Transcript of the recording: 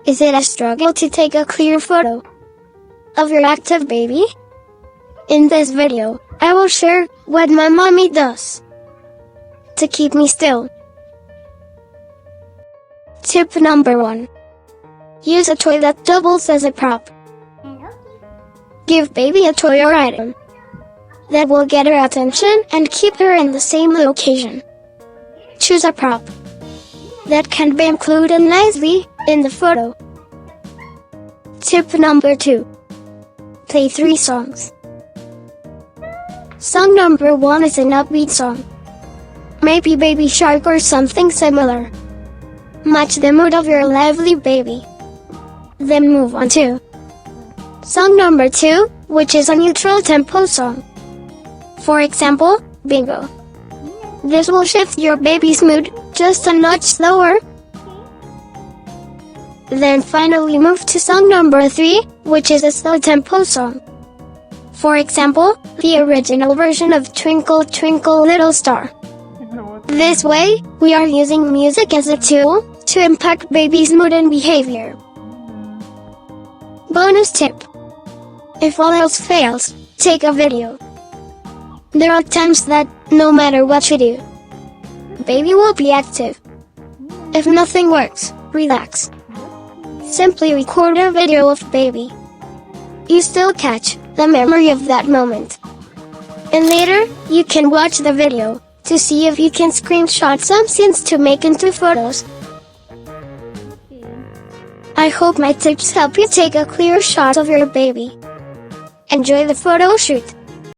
Is it a struggle to take a clear photo of your active baby? In this video, I will share what my mommy does to keep me still. Tip number 1. Use a toy that doubles as a prop. Give baby a toy or item that will get her attention and keep her in the same location. Choose a prop that can be included nicely in the photo. Tip number 2. Play 3 songs. Song number 1 is an upbeat song. Maybe Baby Shark or something similar. Match the mood of your lively baby. Then move on to song number 2, which is a neutral tempo song. For example, Bingo. This will shift your baby's mood just a notch slower. Then finally move to song number 3, which is a slow tempo song. For example, the original version of Twinkle Twinkle Little Star. This way, we are using music as a tool to impact baby's mood and behavior. Bonus tip. If all else fails, take a video. There are times that, no matter what you do, baby will be active. If nothing works, relax. Simply record a video of baby. You still catch the memory of that moment. And later, you can watch the video to see if you can screenshot some scenes to make into photos. I hope my tips help you take a clear shot of your baby. Enjoy the photo shoot.